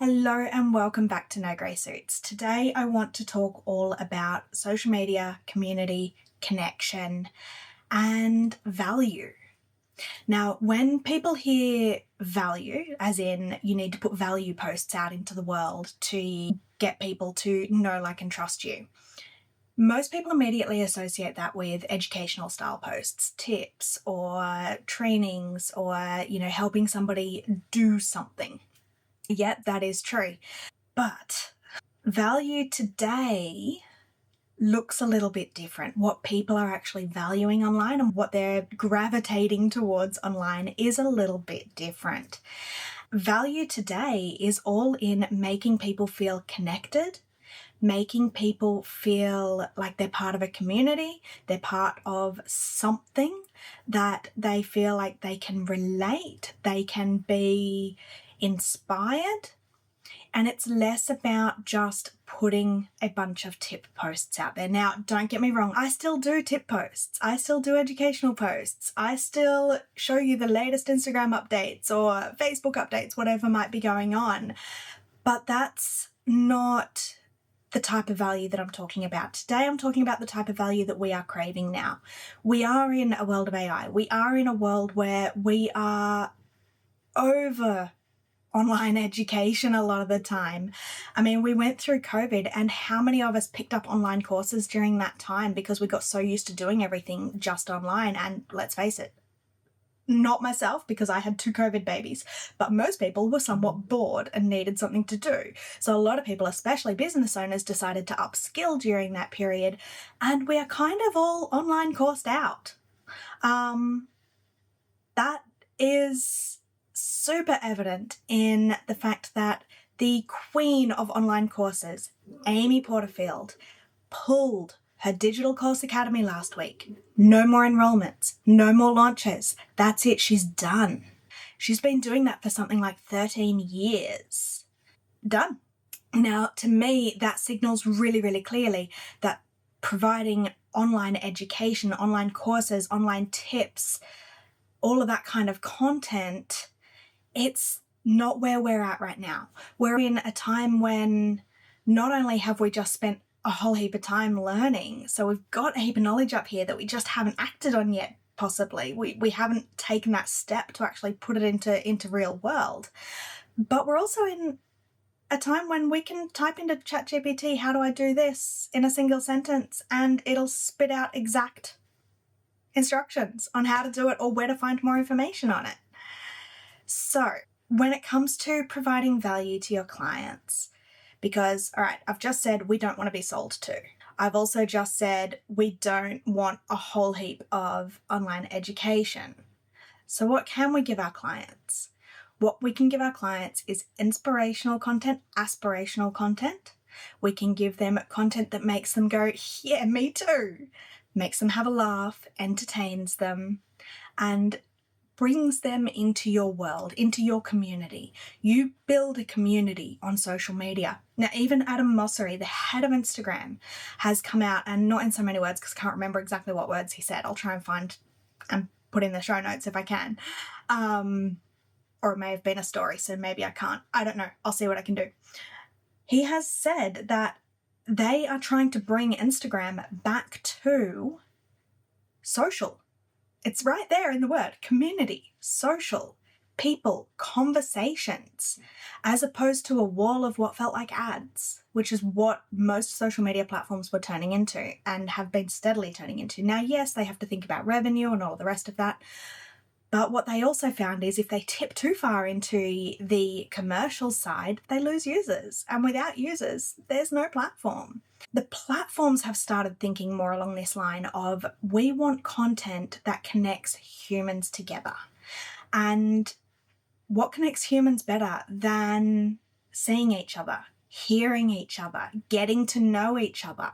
Hello and welcome back to No Grey Suits. Today I want to talk all about social media, community, connection, and value. Now, when people hear value, as in you need to put value posts out into the world to get people to know, like, and trust you, most people immediately associate that with educational style posts, tips, or trainings, or, helping somebody do something. Yet that is true. But value today looks a little bit different. What people are actually valuing online and what they're gravitating towards online is a little bit different. Value today is all in making people feel connected, making people feel like they're part of a community, they're part of something that they feel like they can relate, they can be inspired. And it's less about just putting a bunch of tip posts out there. Now, don't get me wrong, I still do tip posts. I still do educational posts. I still show you the latest Instagram updates or Facebook updates, whatever might be going on. But that's not the type of value that I'm talking about. Today, I'm talking about the type of value that we are craving now. We are in a world of AI. We are in a world where we are over online education a lot of the time. I mean, we went through COVID, and how many of us picked up online courses during that time because we got so used to doing everything just online? And let's face it, not myself, because I had 2 COVID babies, but most people were somewhat bored and needed something to do. So a lot of people, especially business owners, decided to upskill during that period, and we are kind of all online coursed out. That is super evident in the fact that the queen of online courses, Amy Porterfield, pulled her Digital Course Academy last week. No more enrollments, no more launches. That's it, she's done. She's been doing that for something like 13 years. Done. Now, to me, that signals really, really clearly that providing online education, online courses, online tips, all of that kind of content, it's not where we're at right now. We're in a time when not only have we just spent a whole heap of time learning, so we've got a heap of knowledge up here that we just haven't acted on yet, possibly. We haven't taken that step to actually put it into real world. But we're also in a time when we can type into ChatGPT, how do I do this, in a single sentence, and it'll spit out exact instructions on how to do it or where to find more information on it. So when it comes to providing value to your clients, because, all right, I've just said we don't want to be sold to. I've also just said we don't want a whole heap of online education. So what can we give our clients? What we can give our clients is inspirational content, aspirational content. We can give them content that makes them go, yeah, me too. Makes them have a laugh, entertains them, and brings them into your world, into your community. You build a community on social media. Now, even Adam Mosseri, the head of Instagram, has come out, and not in so many words because I can't remember exactly what words he said. I'll try and find and put in the show notes if I can. Or it may have been a story, so maybe I can't. I don't know. I'll see what I can do. He has said that they are trying to bring Instagram back to social. It's right there in the word, community, social, people, conversations, as opposed to a wall of what felt like ads, which is what most social media platforms were turning into and have been steadily turning into. Now, yes, they have to think about revenue and all the rest of that. But what they also found is if they tip too far into the commercial side, they lose users. And without users, there's no platform. The platforms have started thinking more along this line of, we want content that connects humans together. And what connects humans better than seeing each other, hearing each other, getting to know each other?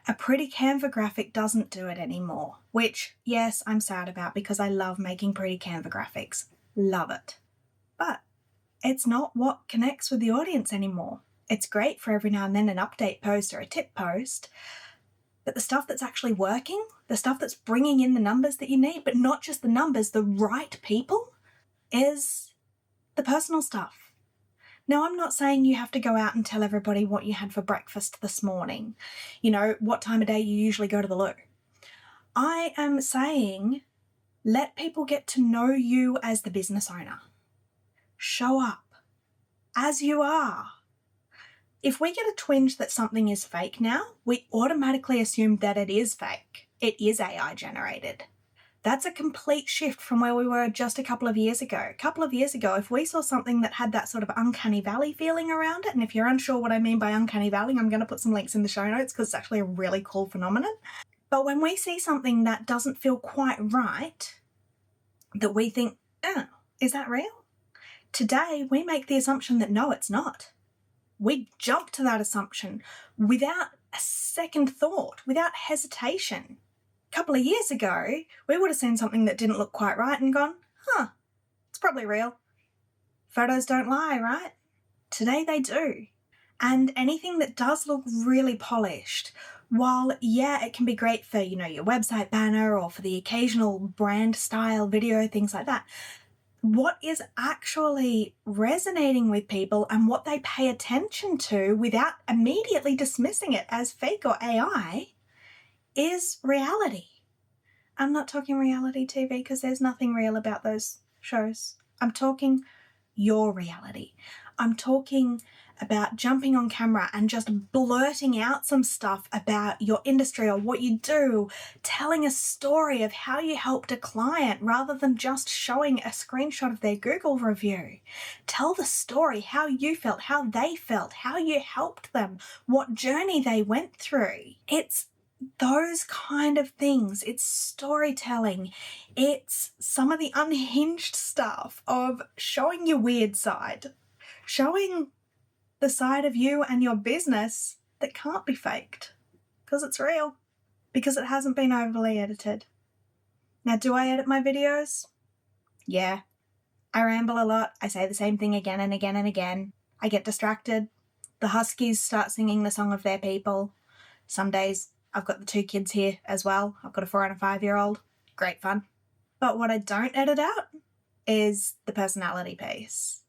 A pretty Canva graphic doesn't do it anymore, which, yes, I'm sad about because I love making pretty Canva graphics. Love it. But it's not what connects with the audience anymore. It's great for every now and then an update post or a tip post, but the stuff that's actually working, the stuff that's bringing in the numbers that you need, but not just the numbers, the right people, is the personal stuff. Now, I'm not saying you have to go out and tell everybody what you had for breakfast this morning, what time of day you usually go to the loo. I am saying let people get to know you as the business owner. Show up as you are. If we get a twinge that something is fake now, we automatically assume that it is fake. It is AI generated. That's a complete shift from where we were just a couple of years ago. A couple of years ago, if we saw something that had that sort of uncanny valley feeling around it, and if you're unsure what I mean by uncanny valley, I'm going to put some links in the show notes because it's actually a really cool phenomenon. But when we see something that doesn't feel quite right, that we think, oh, is that real? Today, we make the assumption that no, it's not. We jump to that assumption without a second thought, without hesitation. A couple of years ago, we would have seen something that didn't look quite right and gone, it's probably real. Photos don't lie, right? Today they do. And anything that does look really polished, while, it can be great for, your website banner or for the occasional brand style video, things like that, what is actually resonating with people and what they pay attention to without immediately dismissing it as fake or AI is reality. I'm not talking reality TV because there's nothing real about those shows. I'm talking your reality. I'm talking about jumping on camera and just blurting out some stuff about your industry or what you do, telling a story of how you helped a client rather than just showing a screenshot of their Google review. Tell the story, how you felt, how they felt, how you helped them, what journey they went through. It's those kind of things. It's storytelling. It's some of the unhinged stuff of showing your weird side, showing the side of you and your business that can't be faked because it's real, because it hasn't been overly edited. Now, do I edit my videos? Yeah. I ramble a lot. I say the same thing again and again and again. I get distracted. The Huskies start singing the song of their people. Some days I've got the 2 kids here as well. I've got a 4 and a 5-year-old. Great fun. But what I don't edit out is the personality piece.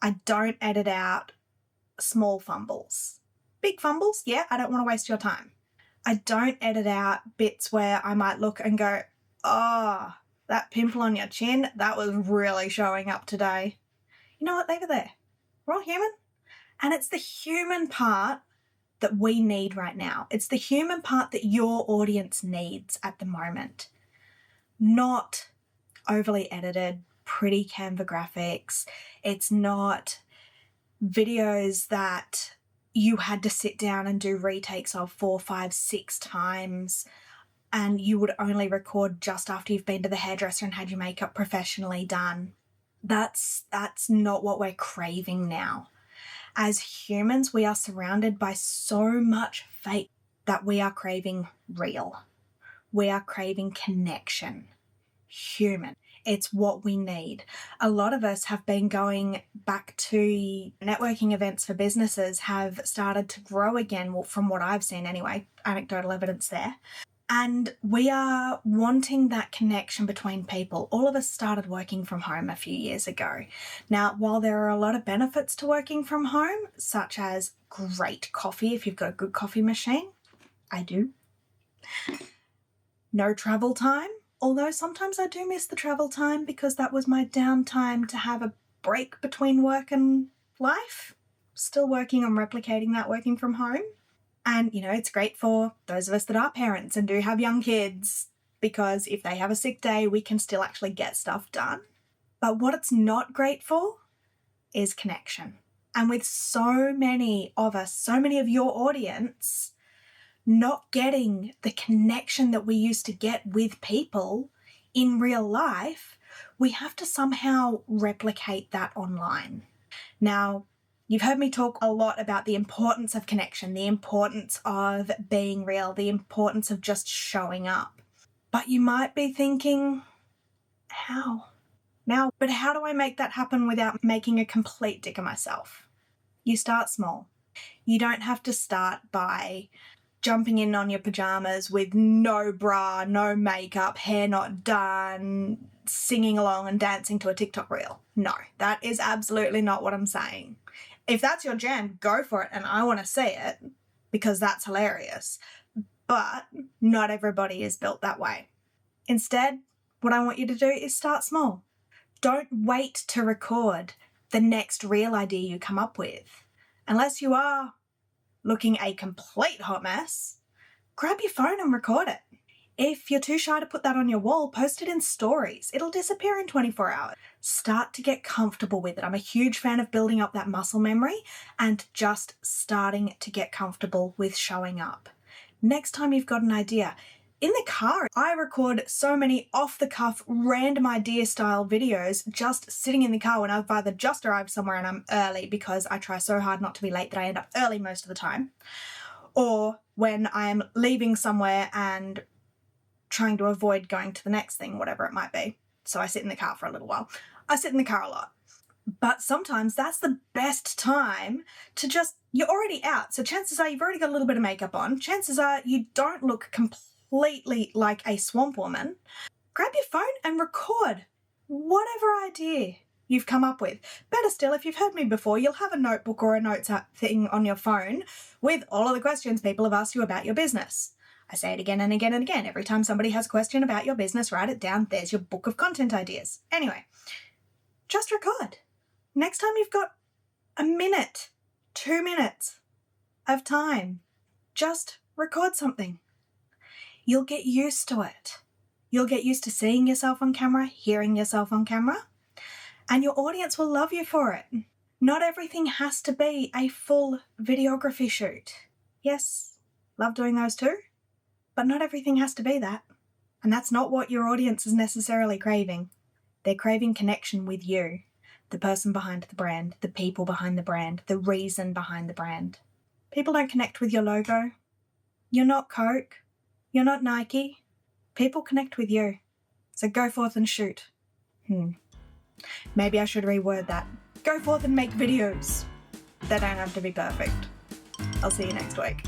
I don't edit out small fumbles. Big fumbles, I don't want to waste your time. I don't edit out bits where I might look and go, that pimple on your chin, that was really showing up today. You know what? They were there. We're all human. And it's the human part that we need right now. It's the human part that your audience needs at the moment. Not overly edited, pretty Canva graphics. It's not videos that you had to sit down and do retakes of 4, 5, 6 times, and you would only record just after you've been to the hairdresser and had your makeup professionally done. That's not what we're craving now. As humans, we are surrounded by so much fake that we are craving real. We are craving connection. Human. It's what we need. A lot of us have been going back to networking events for businesses, have started to grow again, well, from what I've seen anyway, anecdotal evidence there. And we are wanting that connection between people. All of us started working from home a few years ago. Now, while there are a lot of benefits to working from home, such as great coffee if you've got a good coffee machine, I do. No travel time, although sometimes I do miss the travel time because that was my downtime to have a break between work and life. Still working on replicating that working from home. And, it's great for those of us that are parents and do have young kids, because if they have a sick day, we can still actually get stuff done. But what it's not great for is connection. And with so many of us, so many of your audience not getting the connection that we used to get with people in real life, we have to somehow replicate that online. Now, you've heard me talk a lot about the importance of connection, the importance of being real, the importance of just showing up. But you might be thinking, how? But how do I make that happen without making a complete dick of myself? You start small. You don't have to start by jumping in on your pajamas with no bra, no makeup, hair not done, singing along and dancing to a TikTok reel. No, that is absolutely not what I'm saying. If that's your jam, go for it, and I want to see it because that's hilarious. But not everybody is built that way. Instead, what I want you to do is start small. Don't wait to record the next reel idea you come up with. Unless you are looking a complete hot mess, grab your phone and record it. If you're too shy to put that on your wall, post it in stories. It'll disappear in 24 hours. Start to get comfortable with it. I'm a huge fan of building up that muscle memory and just starting to get comfortable with showing up. Next time you've got an idea, in the car, I record so many off-the-cuff, random idea-style videos just sitting in the car when I've either just arrived somewhere and I'm early because I try so hard not to be late that I end up early most of the time, or when I'm leaving somewhere and trying to avoid going to the next thing, whatever it might be. So I sit in the car for a little while. I sit in the car a lot. But sometimes that's the best time to you're already out. So chances are you've already got a little bit of makeup on. Chances are you don't look completely like a swamp woman. Grab your phone and record whatever idea you've come up with. Better still, if you've heard me before, you'll have a notebook or a notes app thing on your phone with all of the questions people have asked you about your business. I say it again and again and again. Every time somebody has a question about your business, write it down. There's your book of content ideas. Anyway, just record. Next time you've got a minute, 2 minutes of time, just record something. You'll get used to it. You'll get used to seeing yourself on camera, hearing yourself on camera, and your audience will love you for it. Not everything has to be a full videography shoot. Yes, love doing those too. But not everything has to be that. And that's not what your audience is necessarily craving. They're craving connection with you, the person behind the brand, the people behind the brand, the reason behind the brand. People don't connect with your logo. You're not Coke. You're not Nike. People connect with you. So go forth and shoot. Maybe I should reword that. Go forth and make videos. They don't have to be perfect. I'll see you next week.